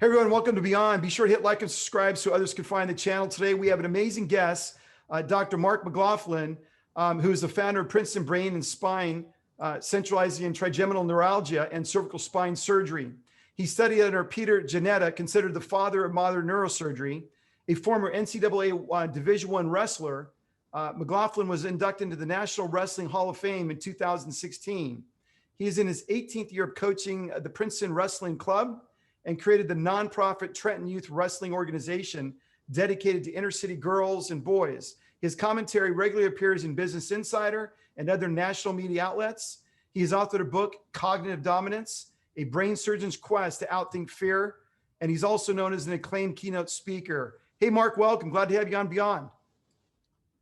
Hey everyone, welcome to Beyond. Be sure to hit like and subscribe so others can find the channel. Today we have an amazing guest, Dr. Mark McLaughlin, who is the founder of Princeton Brain and Spine, centralizing in trigeminal neuralgia and cervical spine surgery. He studied under Peter Janetta, considered the father of modern neurosurgery, a former NCAA Division I wrestler. McLaughlin was inducted into the National Wrestling Hall of Fame in 2016. He is in his 18th year of coaching the Princeton Wrestling Club and created the nonprofit Trenton Youth Wrestling Organization dedicated to inner city girls and boys. His commentary regularly appears in Business Insider and other national media outlets. He has authored a book, Cognitive Dominance, A Brain Surgeon's Quest to Outthink Fear, and he's also known as an acclaimed keynote speaker. Hey, Mark, welcome. Glad to have you on Beyond.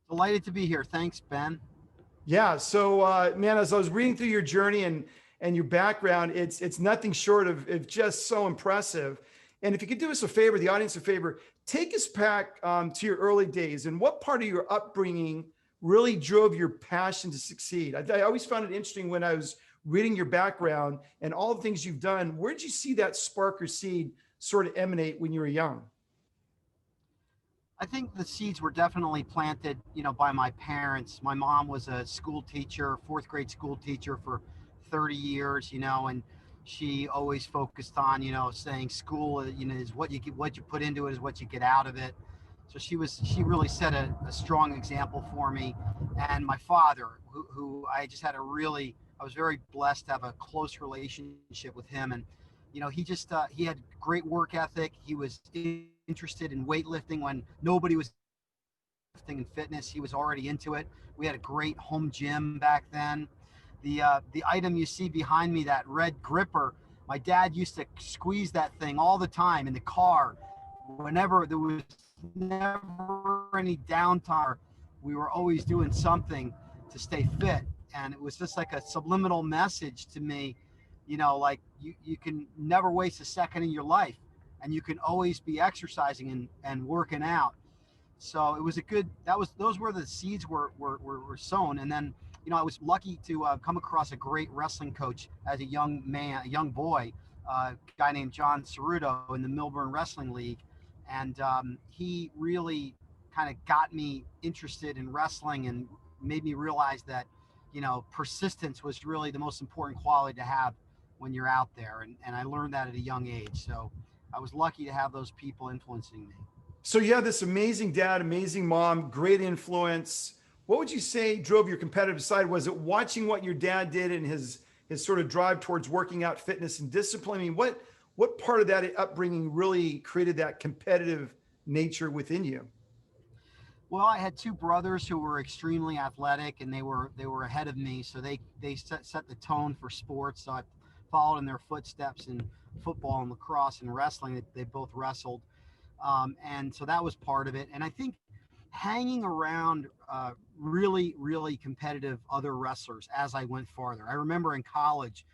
Delighted to be here. Thanks, Ben. Yeah, so man, as I was reading through your journey and your background, it's nothing short of just so impressive. And if you could do us a favor, the audience a favor, take us back to your early days and what part of your upbringing really drove your passion to succeed. I always found it interesting when I was reading your background and all the things you've done. Where did you see that spark or seed sort of emanate when you were young? I think the seeds were definitely planted, by my parents. My mom was a school teacher, fourth grade school teacher for 30 years, and she always focused on, saying school, is what you put into it is what you get out of it. So she really set a strong example for me. And my father, who I just had I was very blessed to have a close relationship with him. And, he had great work ethic. He was interested in weightlifting when nobody was lifting and fitness. He was already into it. We had a great home gym back then. The item you see behind me, that red gripper, my dad used to squeeze that thing all the time in the car. Whenever there was never any downtime, we were always doing something to stay fit. And it was just like a subliminal message to me, like you can never waste a second in your life, and you can always be exercising and working out. So it was those were the seeds were sown. And then, I was lucky to come across a great wrestling coach as a young boy, a guy named John Ceruto in the Milburn Wrestling League. And he really kind of got me interested in wrestling and made me realize that, persistence was really the most important quality to have when you're out there. And I learned that at a young age. So I was lucky to have those people influencing me. So you have this amazing dad, amazing mom, great influence. What would you say drove your competitive side? Was it watching what your dad did and his sort of drive towards working out, fitness, and discipline? I mean, what part of that upbringing really created that competitive nature within you? Well, I had two brothers who were extremely athletic, and they were ahead of me, so they set the tone for sports. So I followed in their footsteps in football and lacrosse and wrestling. They both wrestled, and so that was part of it. And I think hanging around really competitive other wrestlers as I went farther. I remember in college,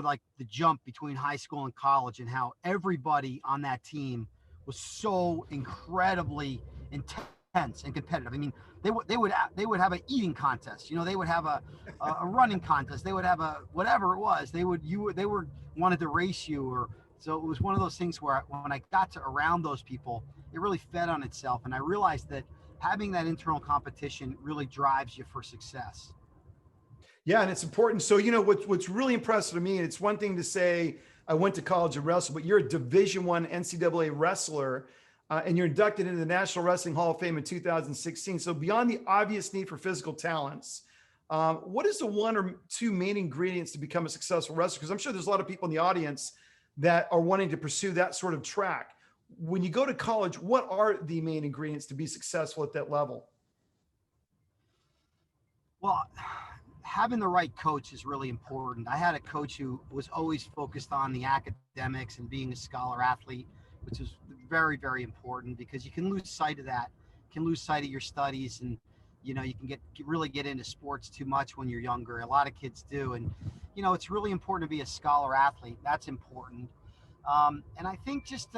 like the jump between high school and college, and how everybody on that team was so incredibly intense and competitive. I mean, they would have an eating contest. They would have a running contest. They would have a whatever it was. They wanted to race you, or so it was one of those things where when I got around those people, it really fed on itself, and I realized that having that internal competition really drives you for success. Yeah, and it's important. So, what's really impressive to me, and it's one thing to say, I went to college and wrestled, but you're a Division I NCAA wrestler, and you're inducted into the National Wrestling Hall of Fame in 2016. So beyond the obvious need for physical talents, what is the one or two main ingredients to become a successful wrestler? Because I'm sure there's a lot of people in the audience that are wanting to pursue that sort of track. When you go to college, what are the main ingredients to be successful at that level? Well, having the right coach is really important. I had a coach who was always focused on the academics and being a scholar athlete, which is very, very important, because you can lose sight of that. You can lose sight of your studies, and you can really get into sports too much when you're younger. A lot of kids do, and it's really important to be a scholar athlete. That's important. And I think just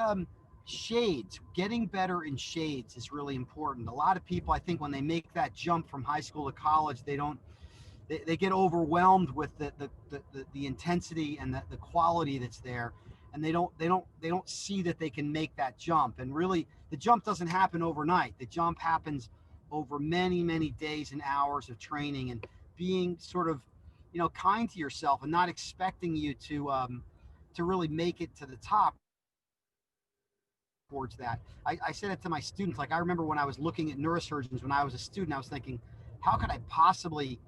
shades, getting better in shades is really important. A lot of people, I think, when they make that jump from high school to college, they get overwhelmed with the intensity and the quality that's there. and they don't see that they can make that jump. And really, the jump doesn't happen overnight. The jump happens over many days and hours of training, and being sort of, kind to yourself, and not expecting you to really make it to the top towards that. I said it to my students. Like, I remember when I was looking at neurosurgeons when I was a student, I was thinking, how could I possibly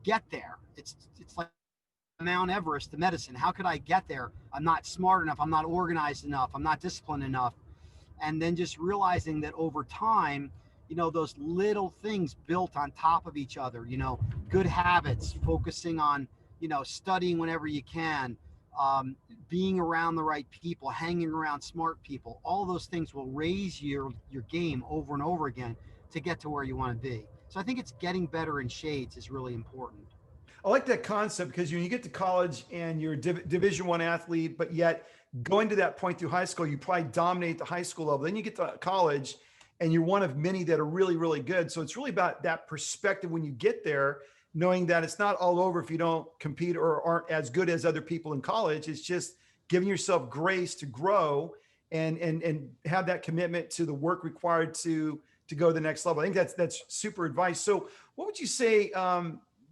get there? It's like Mount Everest to medicine. How could I get there? I'm not smart enough. I'm not organized enough. I'm not disciplined enough. And then just realizing that over time, those little things built on top of each other, good habits, focusing on, studying whenever you can, being around the right people, hanging around smart people, all those things will raise your game over and over again to get to where you want to be. So I think it's getting better in shades is really important. I like that concept because when you get to college and you're a Division One athlete, but yet going to that point through high school, you probably dominate the high school level. Then you get to college and you're one of many that are really, really good. So it's really about that perspective when you get there, knowing that it's not all over if you don't compete or aren't as good as other people in college. It's just giving yourself grace to grow and have that commitment to the work required to go to the next level. I think that's super advice. So what would you say?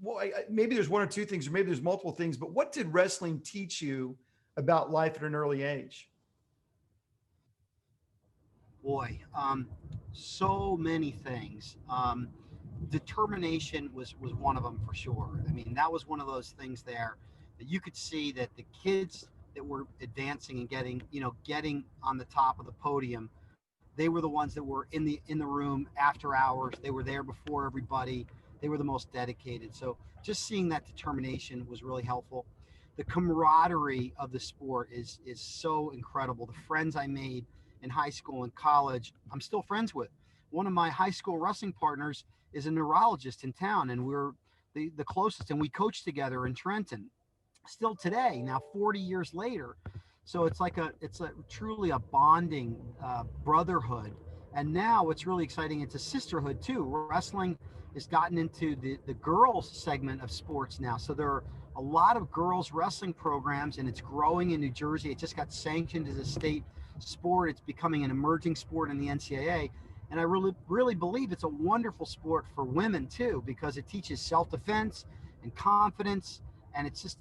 Well, maybe there's one or two things, or maybe there's multiple things, but what did wrestling teach you about life at an early age? Boy, so many things. Determination was one of them for sure. I mean, that was one of those things there that you could see that the kids that were advancing and getting on the top of the podium, they were the ones that were in the room after hours. They were there before everybody. They were the most dedicated. So just seeing that determination was really helpful. The camaraderie of the sport is so incredible. The friends I made in high school and college, I'm still friends with. One of my high school wrestling partners is a neurologist in town, and we're the closest, and we coach together in Trenton still today, now 40 years later. So it's a truly a bonding brotherhood. And now what's really exciting, it's a sisterhood too. Wrestling has gotten into the girls segment of sports now. So there are a lot of girls wrestling programs, and it's growing in New Jersey. It just got sanctioned as a state sport. It's becoming an emerging sport in the NCAA. And I really believe it's a wonderful sport for women too, because it teaches self-defense and confidence. And it's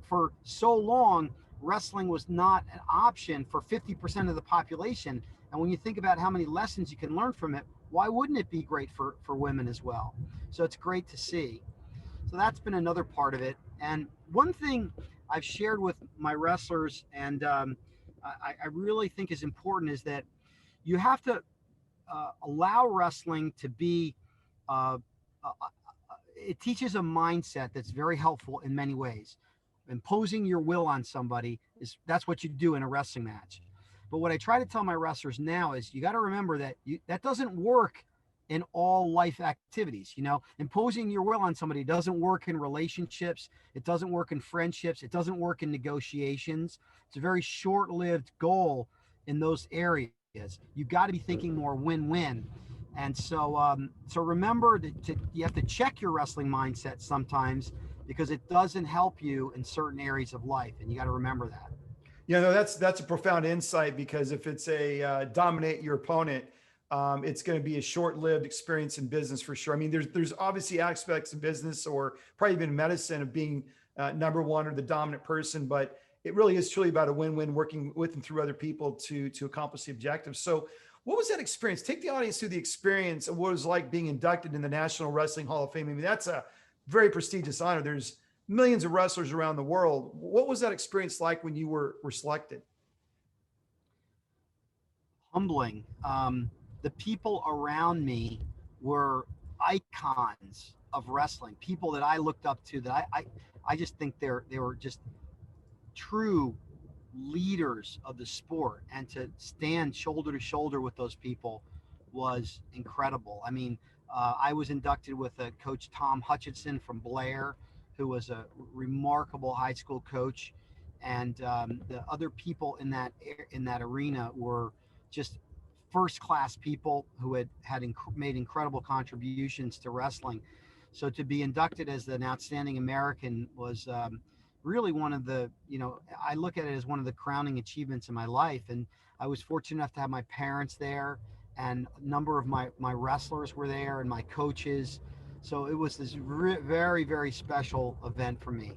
for so long, wrestling was not an option for 50% of the population. And when you think about how many lessons you can learn from it, why wouldn't it be great for women as well? So it's great to see. So that's been another part of it. And one thing I've shared with my wrestlers, and I really think is important, is that you have to allow wrestling to be, uh, uh, it teaches a mindset that's very helpful in many ways. Imposing your will on somebody that's what you do in a wrestling match. But what I try to tell my wrestlers now is you got to remember that that doesn't work in all life activities. Imposing your will on somebody doesn't work in relationships. It doesn't work in friendships. It doesn't work in negotiations. It's a very short-lived goal in those areas. You got to be thinking more win-win. And so remember that you have to check your wrestling mindset sometimes, because it doesn't help you in certain areas of life, and you got to remember that. Yeah, no, that's a profound insight, because if it's a dominate your opponent, it's going to be a short-lived experience in business for sure. I mean, there's obviously aspects of business, or probably even medicine, of being number one or the dominant person, but it really is truly about a win-win, working with and through other people to accomplish the objective. So, what was that experience? Take the audience through the experience of what it was like being inducted in the National Wrestling Hall of Fame. I mean, that's a very prestigious honor. There's millions of wrestlers around the world. What was that experience like when you were selected? Humbling. The people around me were icons of wrestling, people that I looked up to, that I just think they were just true leaders of the sport, and to stand shoulder to shoulder with those people was incredible. I mean, I was inducted with a coach, Tom Hutchinson from Blair, who was a remarkable high school coach, and the other people in that arena were just first class people who made incredible contributions to wrestling. So to be inducted as an outstanding American was really one of the, I look at it as one of the crowning achievements in my life. And I was fortunate enough to have my parents there, and a number of my wrestlers were there, and my coaches. So it was this very, very special event for me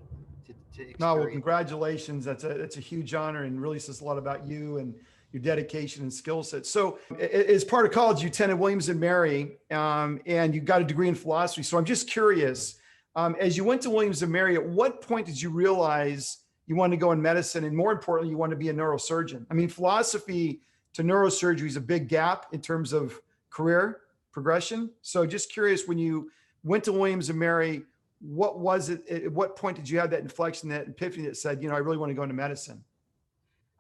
to No, well, experience. congratulations. That's a huge honor and really says a lot about you and your dedication and skill set. So, as part of college, you attended Williams and Mary, and you got a degree in philosophy. So, I'm just curious, as you went to Williams and Mary, at what point did you realize you wanted to go in medicine, and more importantly, you wanted to be a neurosurgeon? I mean, philosophy to neurosurgery is a big gap in terms of career progression. So, just curious, when you went to Williams and Mary, what was it? At what point did you have that inflection, that epiphany that said, I really want to go into medicine?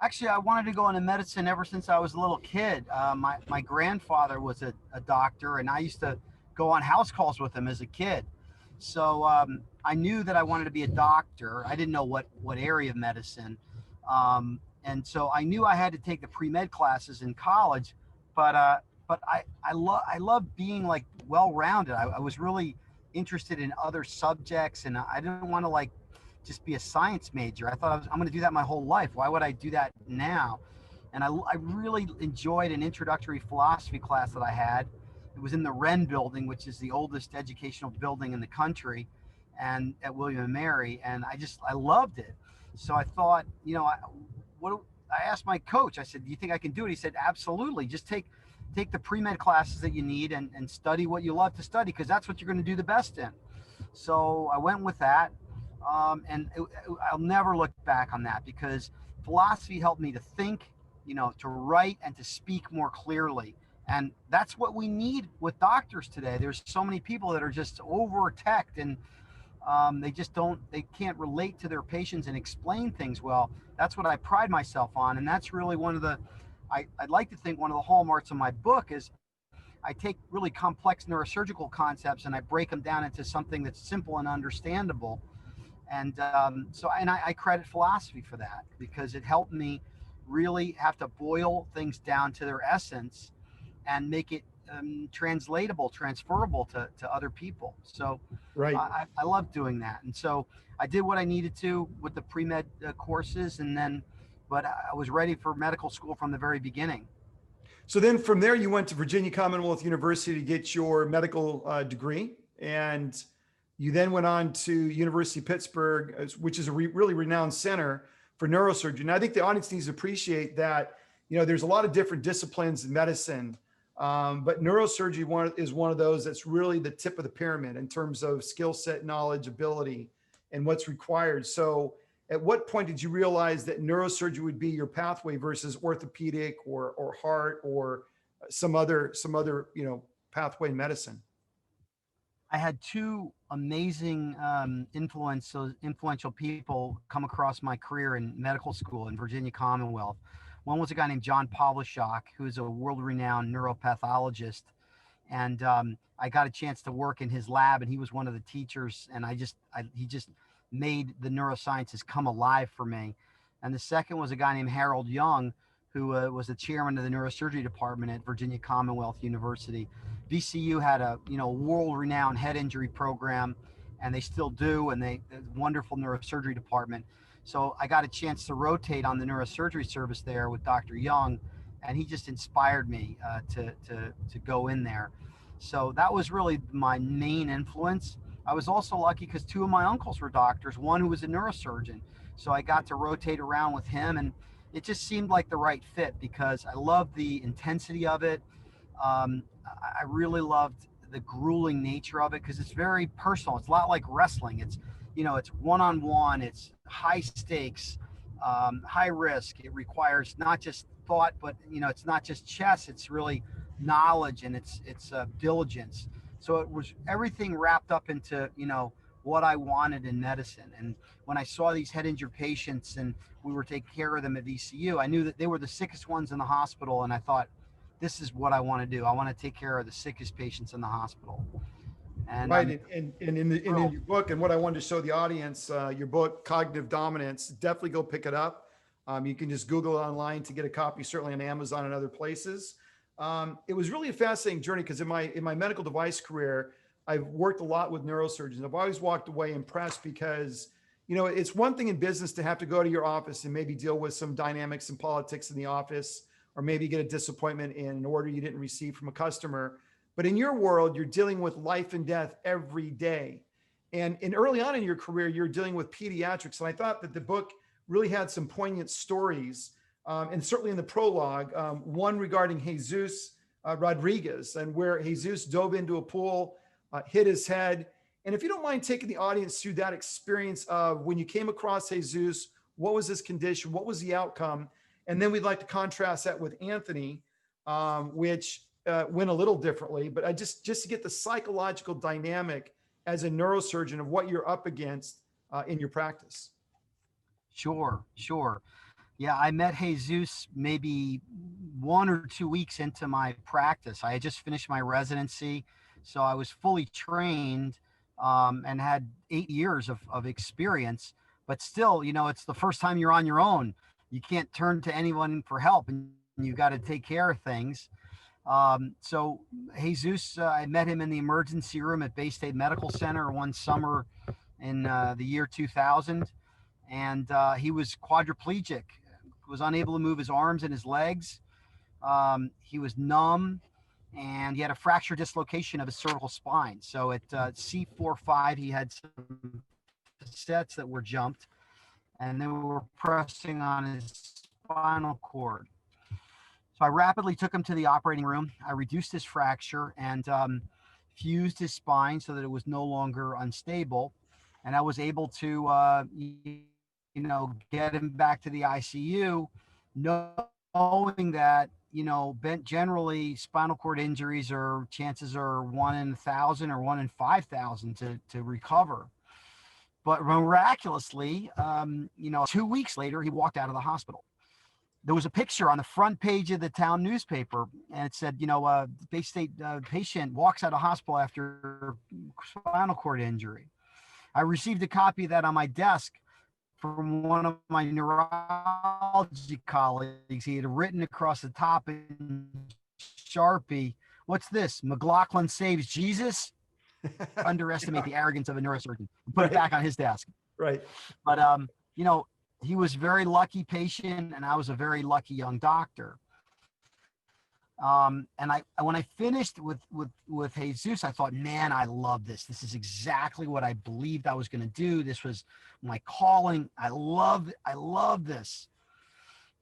Actually, I wanted to go into medicine ever since I was a little kid. My grandfather was a doctor, and I used to go on house calls with him as a kid. So I knew that I wanted to be a doctor. I didn't know what area of medicine. And so I knew I had to take the pre-med classes in college, but I love being like well-rounded. I was really interested in other subjects, and I didn't want to like just be a science major. I thought I'm going to do that my whole life. Why would I do that now? And I really enjoyed an introductory philosophy class that I had. It was in the Wren building, which is the oldest educational building in the country, and at William and Mary. And I loved it. So I thought, what I asked my coach, I said, do you think I can do it? He said, absolutely. Just take the pre-med classes that you need, and study what you love to study, because that's what you're going to do the best in. So I went with that. I'll never look back on that, because philosophy helped me to think, to write, and to speak more clearly. And that's what we need with doctors today. There's so many people that are just over teched, and they can't relate to their patients and explain things well. That's what I pride myself on. And that's really I'd like to think one of the hallmarks of my book is I take really complex neurosurgical concepts and I break them down into something that's simple and understandable. And I credit philosophy for that, because it helped me really have to boil things down to their essence and make it translatable, transferable to other people. So Right. I love doing that. And so I did what I needed to with the pre-med courses, but I was ready for medical school from the very beginning. So then from there, you went to Virginia Commonwealth University to get your medical degree. And you then went on to University of Pittsburgh, which is a really renowned center for neurosurgery. And I think the audience needs to appreciate that, there's a lot of different disciplines in medicine, but neurosurgery is one of those that's really the tip of the pyramid in terms of skill set, knowledge, ability, and what's required. So at what point did you realize that neurosurgery would be your pathway versus orthopedic or heart or some other pathway in medicine? I had two amazing influential people come across my career in medical school in Virginia Commonwealth. One was a guy named John Pawluszak, who is a world-renowned neuropathologist, and I got a chance to work in his lab, and he was one of the teachers, and he just made the neurosciences come alive for me. And the second was a guy named Harold Jung, who was the chairman of the neurosurgery department at Virginia Commonwealth University. VCU had a world-renowned head injury program, and they still do, and a wonderful neurosurgery department. So I got a chance to rotate on the neurosurgery service there with Dr. Jung, and he just inspired me to go in there. So that was really my main influence. I was also lucky because two of my uncles were doctors, one who was a neurosurgeon. So I got to rotate around with him, and it just seemed like the right fit because I loved the intensity of it. I really loved the grueling nature of it because it's very personal. It's a lot like wrestling. It's one-on-one, it's high stakes, high risk. It requires not just thought, but it's not just chess. It's really knowledge, and it's diligence. So it was everything wrapped up into what I wanted in medicine. And when I saw these head injured patients and we were taking care of them at VCU, I knew that they were the sickest ones in the hospital, and I thought, this is what I want to do. I want to take care of the sickest patients in the hospital. And right. And in your book, and what I wanted to show the audience, your book, Cognitive Dominance, definitely go pick it up. You can just Google it online to get a copy, certainly on Amazon and other places. It was really a fascinating journey because in my medical device career, I've worked a lot with neurosurgeons. I've always walked away impressed because, It's one thing in business to have to go to your office and maybe deal with some dynamics and politics in the office, or maybe get a disappointment in an order you didn't receive from a customer. But in your world, you're dealing with life and death every day. And early on in your career, you're dealing with pediatrics. And I thought that the book really had some poignant stories. And certainly in the prologue, one regarding Jesus Rodriguez, and where Jesus dove into a pool, hit his head. And if you don't mind taking the audience through that experience of when you came across Jesus, what was his condition? What was the outcome? And then we'd like to contrast that with Anthony, which went a little differently. But I just to get the psychological dynamic as a neurosurgeon of what you're up against in your practice. Sure. Yeah, I met Jesus maybe 1 or 2 weeks into my practice. I had just finished my residency, so I was fully trained, and had 8 years of experience. But still, it's the first time you're on your own. You can't turn to anyone for help, and you got to take care of things. So Jesus, I met him in the emergency room at Bay State Medical Center one summer in the year 2000. And he was quadriplegic, was unable to move his arms and his legs. He was numb, and he had a fracture dislocation of his cervical spine. So at C4-5, he had some cassettes that were jumped, and they were pressing on his spinal cord. So I rapidly took him to the operating room. I reduced his fracture and fused his spine so that it was no longer unstable. And I was able to, get him back to the ICU, knowing that, generally spinal cord injuries chances are 1 in 1,000 or 1 in 5,000 to recover. But miraculously, 2 weeks later, he walked out of the hospital. There was a picture on the front page of the town newspaper, and it said, Bay State patient walks out of hospital after spinal cord injury. I received a copy of that on my desk from one of my neurology colleagues. He had written across the top in Sharpie, "What's this? McLaughlin saves Jesus?" Underestimate the arrogance of a neurosurgeon. Put it back on his desk. Right. But, he was a very lucky patient, and I was a very lucky young doctor. And when I finished with Jesus, I thought, man, I love this. This is exactly what I believed I was going to do. This was my calling. I love this.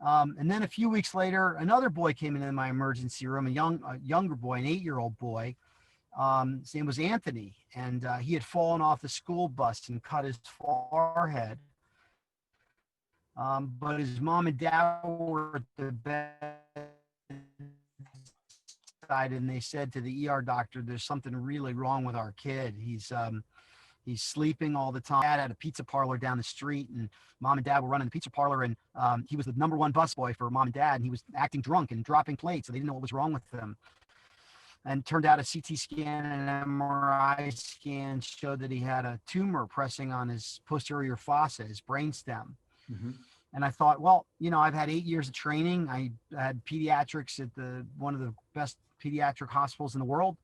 And then a few weeks later, another boy came into my emergency room, a younger boy, an 8-year-old boy. His name was Anthony, and he had fallen off the school bus and cut his forehead. But his mom and dad were at the bedside, and they said to the ER doctor, "There's something really wrong with our kid. He's sleeping all the time." Dad had a pizza parlor down the street, and mom and dad were running the pizza parlor, and he was the number one busboy for mom and dad, and he was acting drunk and dropping plates, so they didn't know what was wrong with him. And turned out a CT scan and an MRI scan showed that he had a tumor pressing on his posterior fossa, his brainstem. Mm-hmm. And I thought, well, I've had 8 years of training. I had pediatrics at one of the best pediatric hospitals in the world.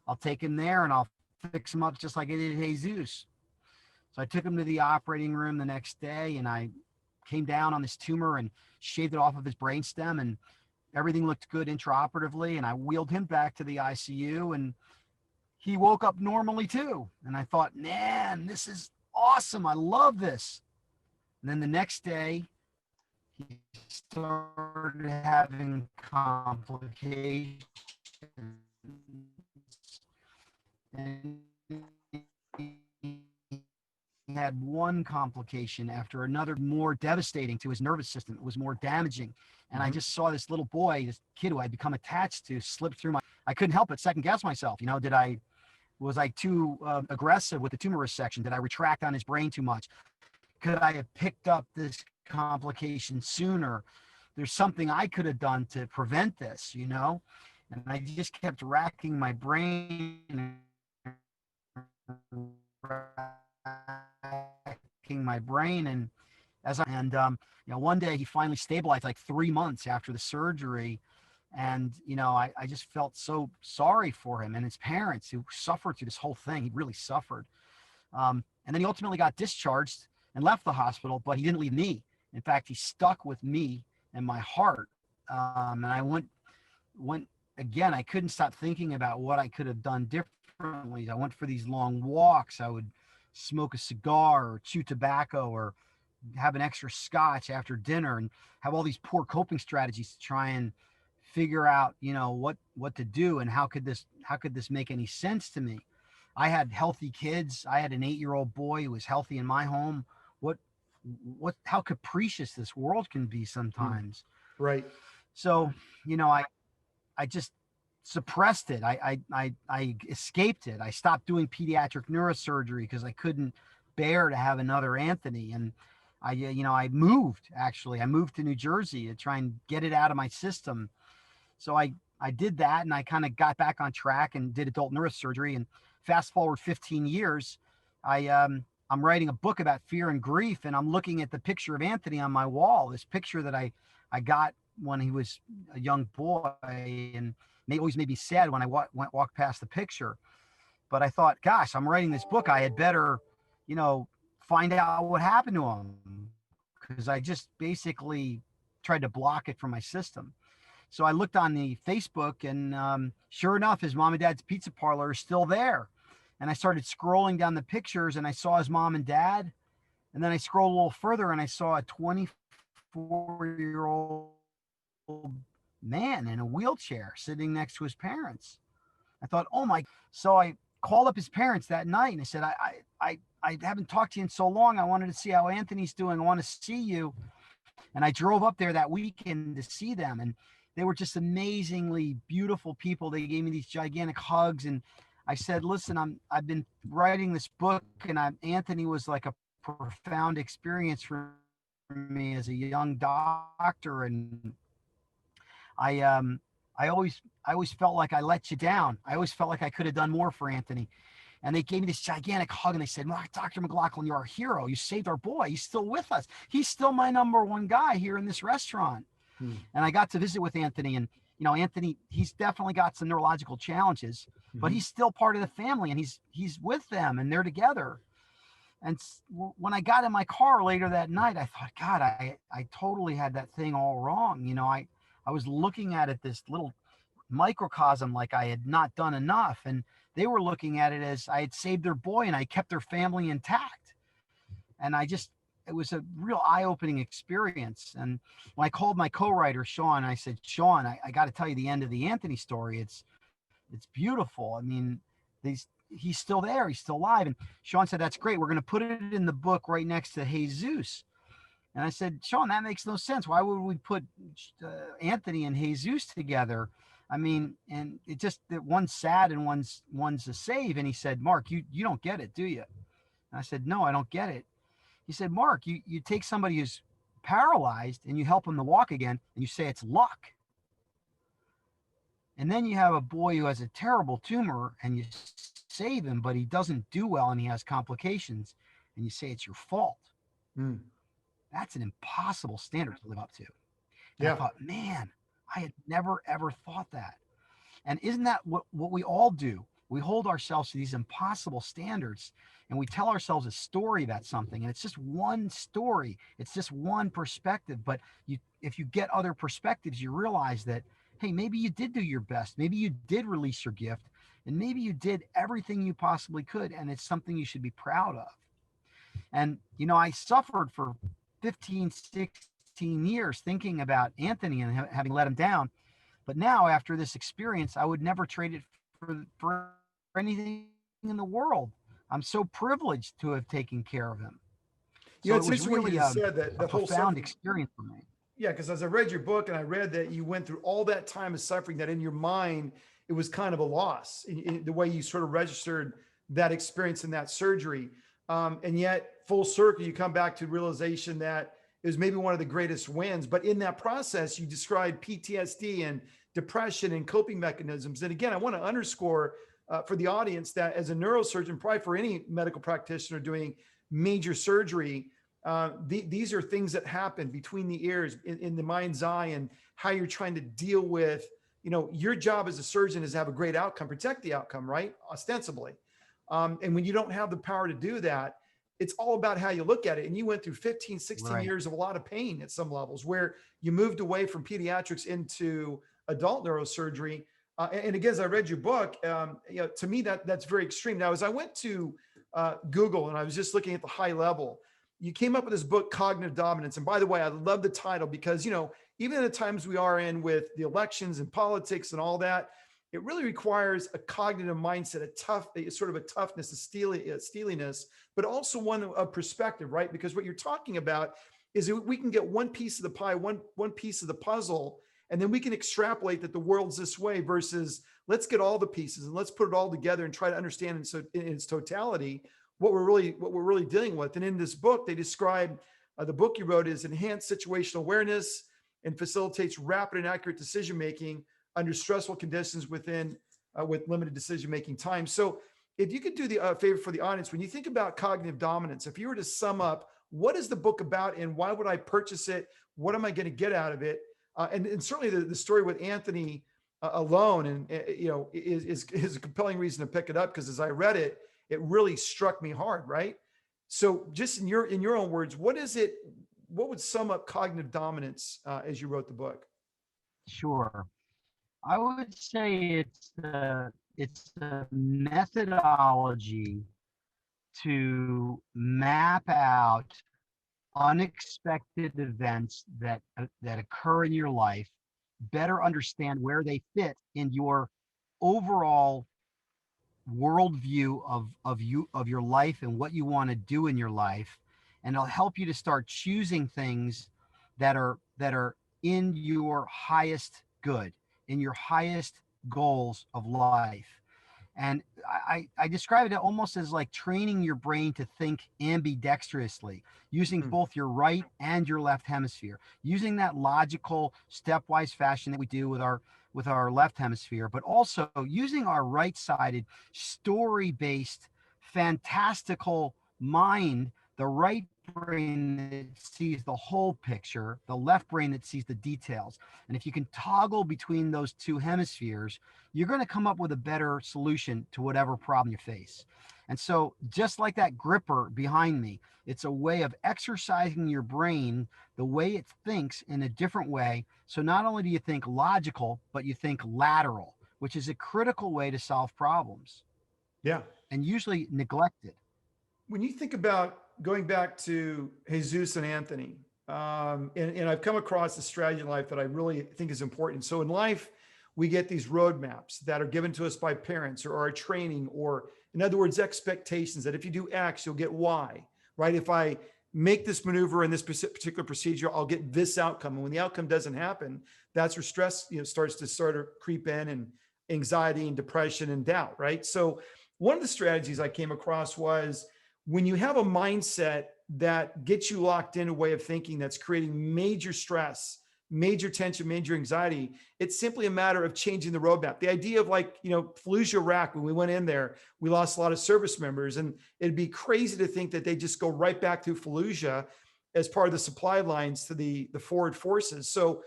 I'll take him there and I'll fix him up just like I did Jesus. So I took him to the operating room the next day, and I came down on this tumor and shaved it off of his brainstem, and everything looked good intraoperatively. And I wheeled him back to the ICU, and he woke up normally too. And I thought, man, this is awesome. I love this. And then the next day, he started having complications. And he had one complication after another, more devastating to his nervous system. It was more damaging. And I just saw this little boy, this kid who I'd become attached to, slip through I couldn't help but second guess myself. Was I too aggressive with the tumor resection? Did I retract on his brain too much? Could I have picked up this complication sooner? There's something I could have done to prevent this, And I just kept racking my brain, and one day he finally stabilized, like 3 months after the surgery. And, I just felt so sorry for him and his parents who suffered through this whole thing. He really suffered. And then he ultimately got discharged. and left the hospital, but he didn't leave me. In fact, he stuck with me and my heart. And I went again. I couldn't stop thinking about what I could have done differently. I went for these long walks. I would smoke a cigar or chew tobacco or have an extra scotch after dinner and have all these poor coping strategies to try and figure out, what to do and how could this make any sense to me. I had healthy kids. I had an 8-year-old boy who was healthy in my home. What how capricious this world can be sometimes. Right. So, I just suppressed it. I escaped it. I stopped doing pediatric neurosurgery because I couldn't bear to have another Anthony. And I moved to New Jersey to try and get it out of my system. So I did that, and I kind of got back on track and did adult neurosurgery. And fast forward 15 years, I'm writing a book about fear and grief, and I'm looking at the picture of Anthony on my wall, this picture that I got when he was a young boy, and it always made me sad when I walked past the picture. But I thought, gosh, I'm writing this book. I had better, find out what happened to him, because I just basically tried to block it from my system. So I looked on the Facebook, and sure enough, his mom and dad's pizza parlor is still there. And I started scrolling down the pictures, and I saw his mom and dad. And then I scrolled a little further, and I saw a 24-year-old man in a wheelchair sitting next to his parents. I thought, oh my. So I called up his parents that night, and I said, I haven't talked to you in so long. I wanted to see how Anthony's doing. I want to see you. And I drove up there that weekend to see them. And they were just amazingly beautiful people. They gave me these gigantic hugs. And I said, listen, I've been writing this book, and Anthony was like a profound experience for me as a young doctor. And I always felt like I let you down. I always felt like I could have done more for Anthony. And they gave me this gigantic hug, and they said, Dr. McLaughlin, you're our hero. You saved our boy. He's still with us. He's still my number one guy here in this restaurant. And I got to visit with Anthony, and Anthony, he's definitely got some neurological challenges, but he's still part of the family, and he's with them, and they're together. And when I got in my car later that night, I thought, God, I totally had that thing all wrong. I was looking at it, this little microcosm, like I had not done enough. And they were looking at it as I had saved their boy and I kept their family intact. And it was a real eye-opening experience. And when I called my co-writer, Sean, I said, Sean, I got to tell you the end of the Anthony story. It's beautiful. I mean, he's still there. He's still alive. And Sean said, that's great. We're going to put it in the book right next to Jesus. And I said, Sean, that makes no sense. Why would we put Anthony and Jesus together? I mean, and it just that one's sad and one's a save. And he said, Mark, you don't get it, do you? And I said, no, I don't get it. He said, Mark, you take somebody who's paralyzed and you help them to walk again, and you say it's luck. And then you have a boy who has a terrible tumor and you save him, but he doesn't do well and he has complications, and you say it's your fault. That's an impossible standard to live up to. And I thought, man, I had never, ever thought that. And isn't that what we all do? We hold ourselves to these impossible standards, and we tell ourselves a story about something, and it's just one story. It's just one perspective. But if you get other perspectives, you realize that, hey, maybe you did do your best. Maybe you did release your gift, and maybe you did everything you possibly could, and it's something you should be proud of. And, I suffered for 15, 16 years thinking about Anthony and having let him down. But now, after this experience, I would never trade it for anything in the world. I'm so privileged to have taken care of him. So it's interesting what you said, that the whole profound experience for me. Yeah, because as I read your book, and I read that you went through all that time of suffering, that in your mind, it was kind of a loss in the way you sort of registered that experience in that surgery. And yet, full circle, you come back to the realization that it was maybe one of the greatest wins. But in that process, you described PTSD and depression and coping mechanisms. And again, I want to underscore for the audience that as a neurosurgeon, probably for any medical practitioner doing major surgery, these are things that happen between the ears, in the mind's eye, and how you're trying to deal with, your job as a surgeon is to have a great outcome, protect the outcome, right? Ostensibly. And when you don't have the power to do that, it's all about how you look at it. And you went through 15, 16 Right. years of a lot of pain at some levels, where you moved away from pediatrics into adult neurosurgery. And again, as I read your book, to me, that's very extreme. Now, as I went to Google and I was just looking at the high level, you came up with this book, Cognitive Dominance. And by the way, I love the title because, even in the times we are in with the elections and politics and all that, it really requires a cognitive mindset, sort of a toughness, a steeliness, but also one of perspective, right? Because what you're talking about is that we can get one piece of the pie, one piece of the puzzle, and then we can extrapolate that the world's this way versus let's get all the pieces and let's put it all together and try to understand in its totality what we're really dealing with. And in this book, they describe the book you wrote is enhanced situational awareness and facilitates rapid and accurate decision making under stressful conditions with limited decision-making time. So if you could do the favor for the audience, when you think about cognitive dominance, if you were to sum up, what is the book about and why would I purchase it? What am I going to get out of it? And certainly the story with Anthony alone, and is a compelling reason to pick it up, because as I read it, it really struck me hard, right? So just in your own words, what would sum up cognitive dominance as you wrote the book? Sure. I would say it's a methodology to map out unexpected events that occur in your life, better understand where they fit in your overall worldview of your life and what you want to do in your life, and it'll help you to start choosing things that are in your highest good, in your highest goals of life. And I describe it almost as like training your brain to think ambidextrously, using both your right and your left hemisphere, using that logical stepwise fashion that we do with our left hemisphere, but also using our right-sided story-based fantastical mind, the right brain that sees the whole picture, the left brain that sees the details. And if you can toggle between those two hemispheres, you're going to come up with a better solution to whatever problem you face. And so just like that gripper behind me, it's a way of exercising your brain, the way it thinks, in a different way. So not only do you think logical, but you think lateral, which is a critical way to solve problems. Yeah. And usually neglected. When you think about going back to Jesus and Anthony, and I've come across a strategy in life that I really think is important. So in life, we get these roadmaps that are given to us by parents or our training, or in other words, expectations that if you do X, you'll get Y, right? If I make this maneuver in this particular procedure, I'll get this outcome. And when the outcome doesn't happen, that's where stress, starts to creep in, and anxiety and depression and doubt, right? So one of the strategies I came across was, when you have a mindset that gets you locked in a way of thinking that's creating major stress, major tension, major anxiety, it's simply a matter of changing the roadmap. The idea of Fallujah, Iraq, when we went in there, we lost a lot of service members, and it'd be crazy to think that they just go right back to Fallujah as part of the supply lines to the forward forces. So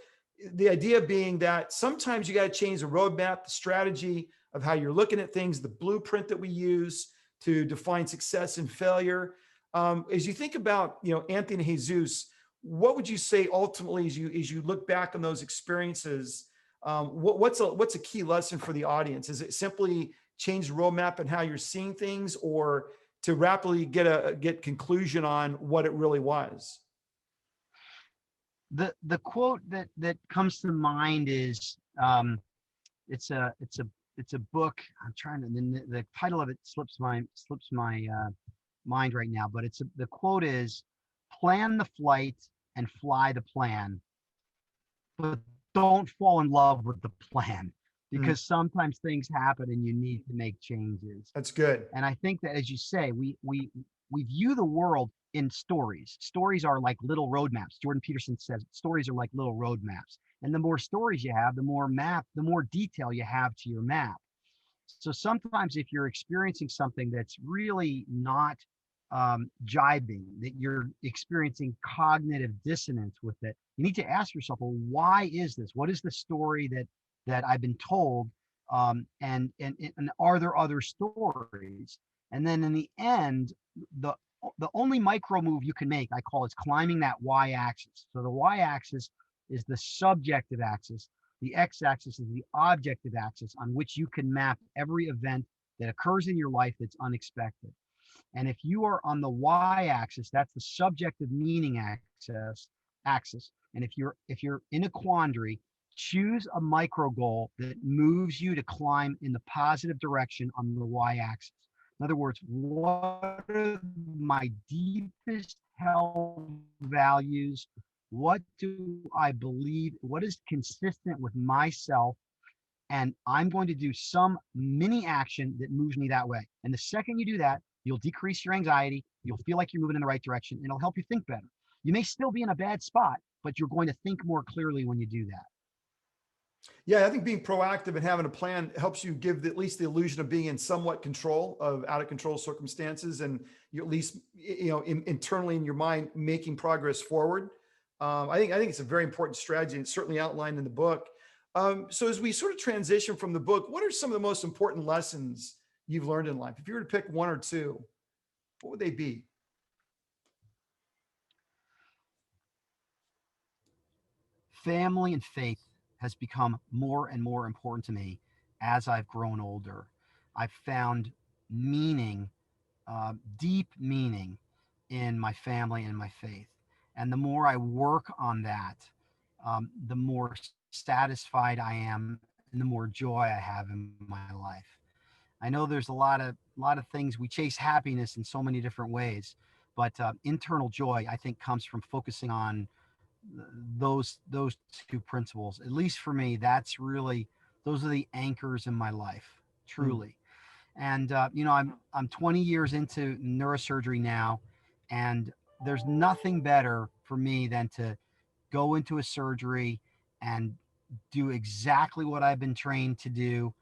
the idea being that sometimes you got to change the roadmap, the strategy of how you're looking at things, the blueprint that we use to define success and failure. As you think about, Anthony and Jesus, what would you say ultimately as you look back on those experiences? What's a key lesson for the audience? Is it simply change the roadmap and how you're seeing things, or to rapidly get conclusion on what it really was? The quote that comes to mind is it's a book. I'm trying to, the title of it slips my mind right now, but the quote is, plan the flight and fly the plan, but don't fall in love with the plan, because sometimes things happen and you need to make changes. That's good. And I think that, as you say, we view the world in stories. Stories are like little roadmaps. Jordan Peterson says stories are like little roadmaps. And the more stories you have, the more detail you have to your map. So sometimes if you're experiencing something that's really not jibing, that you're experiencing cognitive dissonance with it, you need to ask yourself, well, why is this? What is the story that I've been told? And are there other stories? And then in the end, the only micro move you can make, I call, is climbing that y-axis. So the y-axis is the subjective axis. The x-axis is the objective axis on which you can map every event that occurs in your life that's unexpected. And if you are on the y-axis, that's the subjective meaning axis. And if you're in a quandary, choose a micro goal that moves you to climb in the positive direction on the y-axis. In other words, what are my deepest held values? What do I believe? What is consistent with myself? And I'm going to do some mini action that moves me that way. And the second you do that, you'll decrease your anxiety. You'll feel like you're moving in the right direction, and it'll help you think better. You may still be in a bad spot, but you're going to think more clearly when you do that. Yeah, I think being proactive and having a plan helps you give at least the illusion of being in somewhat control of out of control circumstances, and you at least, internally in your mind making progress forward. I think it's a very important strategy, and it's certainly outlined in the book. So as we sort of transition from the book, what are some of the most important lessons you've learned in life? If you were to pick one or two, what would they be? Family and faith has become more and more important to me as I've grown older. I've found meaning, deep meaning, in my family and my faith. And the more I work on that, the more satisfied I am and the more joy I have in my life. I know there's a lot of things. We chase happiness in so many different ways, but internal joy, I think, comes from focusing on those two principles. At least for me, that's really, those are the anchors in my life, Hmm. truly. And I'm 20 years into neurosurgery now, and there's nothing better for me than to go into a surgery and do exactly what I've been trained to do,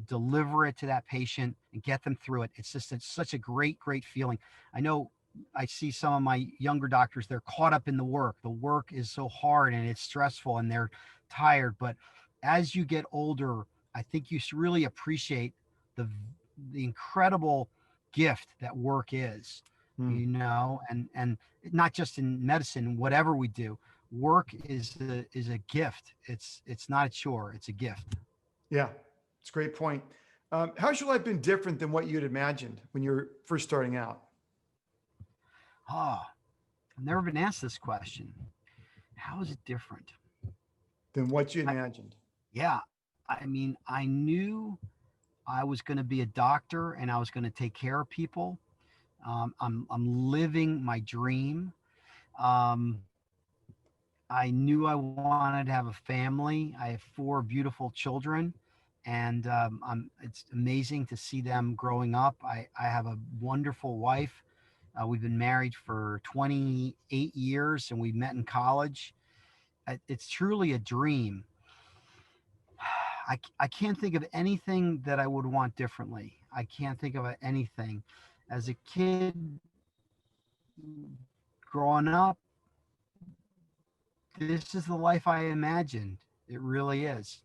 deliver it to that patient and get them through it. It's such a great feeling. I know I see some of my younger doctors, they're caught up in the work. The work is so hard and it's stressful and they're tired. But as you get older, I think you really appreciate the the incredible gift that work is, Hmm. and not just in medicine, whatever we do, work is a gift. It's not a chore, it's a gift. Yeah, it's a great point. How's your life been different than what you'd imagined when you were first starting out? Oh, I've never been asked this question. How is it different? Than what you I, imagined? yeah, I mean, I knew I was going to be a doctor and I was going to take care of people. I'm living my dream. Um, I knew I wanted to have a family. I have four beautiful children, and it's amazing to see them growing up. I have a wonderful wife. We've been married for 28 years, and we met in college. It's truly a dream. I can't think of anything that I would want differently. I can't think of anything. As a kid growing up, this is the life I imagined. It really is.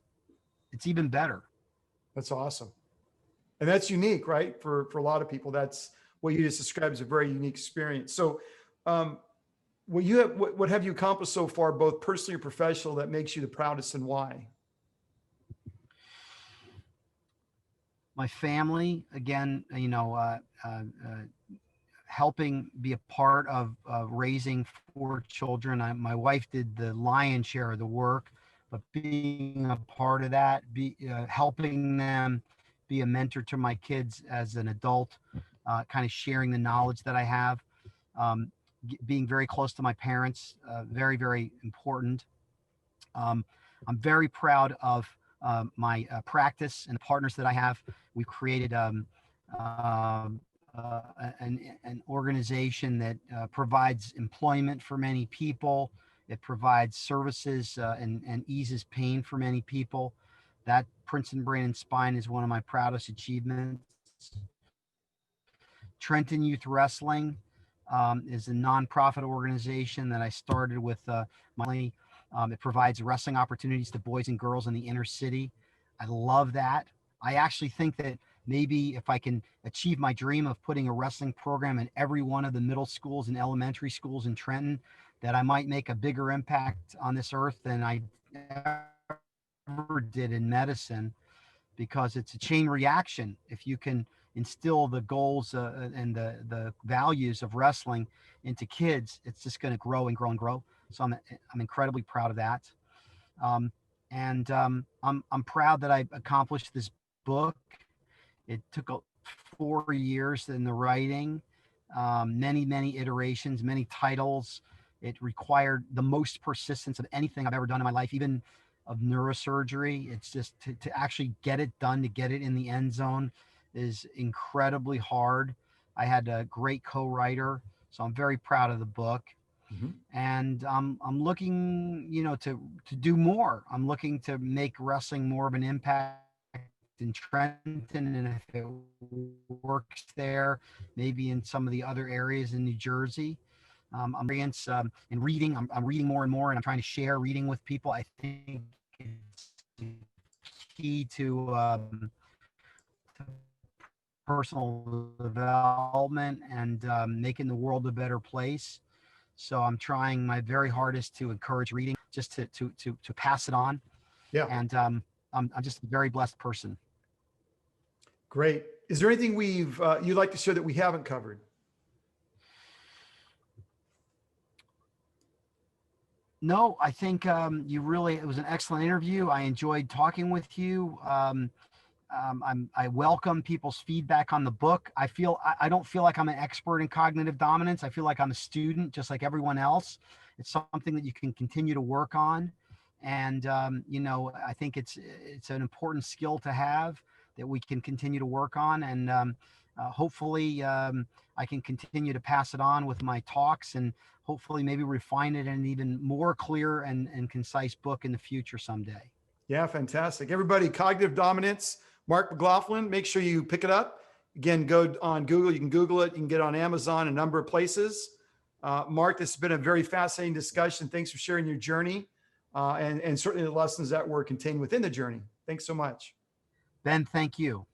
It's even better. That's awesome. And that's unique, right? For a lot of people, that's what you just described as a very unique experience. So, um, what have you accomplished so far, both personally or professional, that makes you the proudest, and why? My family, again, helping be a part of raising four children. My wife did the lion's share of the work, but being a part of that, helping them, be a mentor to my kids as an adult, kind of sharing the knowledge that I have, um, being very close to my parents, very important. Um, I'm very proud of my practice and the partners that I have. We've created an organization that provides employment for many people. It provides services and eases pain for many people. That Princeton Brain and Spine is one of my proudest achievements. Trenton Youth Wrestling is a nonprofit organization that I started with my. It provides wrestling opportunities to boys and girls in the inner city. I love that. I actually think that maybe if I can achieve my dream of putting a wrestling program in every one of the middle schools and elementary schools in Trenton, that I might make a bigger impact on this earth than I ever did in medicine, because it's a chain reaction. If you can instill the goals and the values of wrestling into kids, it's just going to grow and grow and grow. So I'm incredibly proud of that. I'm proud that I accomplished this book. It took 4 years in the writing, many iterations, many titles. It required the most persistence of anything I've ever done in my life, even of neurosurgery. It's just to actually get it done, to get it in the end zone is incredibly hard. I had a great co-writer, so I'm very proud of the book. Mhm. And I'm looking, to do more. I'm looking to make wrestling more of an impact in Trenton, and if it works there, maybe in some of the other areas in New Jersey. I'm in reading. I'm reading more and more, and I'm trying to share reading with people. I think it's key to personal development and making the world a better place. So I'm trying my very hardest to encourage reading, just to pass it on. Yeah. And I'm just a very blessed person. Great. Is there anything you'd like to share that we haven't covered? No, I think it was an excellent interview. I enjoyed talking with you. I welcome people's feedback on the book. I don't feel like I'm an expert in cognitive dominance. I feel like I'm a student, just like everyone else. It's something that you can continue to work on, and I think it's an important skill to have that we can continue to work on, and hopefully I can continue to pass it on with my talks, and hopefully maybe refine it in an even more clear and concise book in the future someday. Yeah, fantastic. Everybody, Cognitive Dominance, Mark McLaughlin, make sure you pick it up. Again, go on Google. You can Google it. You can get it on Amazon, a number of places. Mark, this has been a very fascinating discussion. Thanks for sharing your journey and certainly the lessons that were contained within the journey. Thanks so much. Ben, thank you.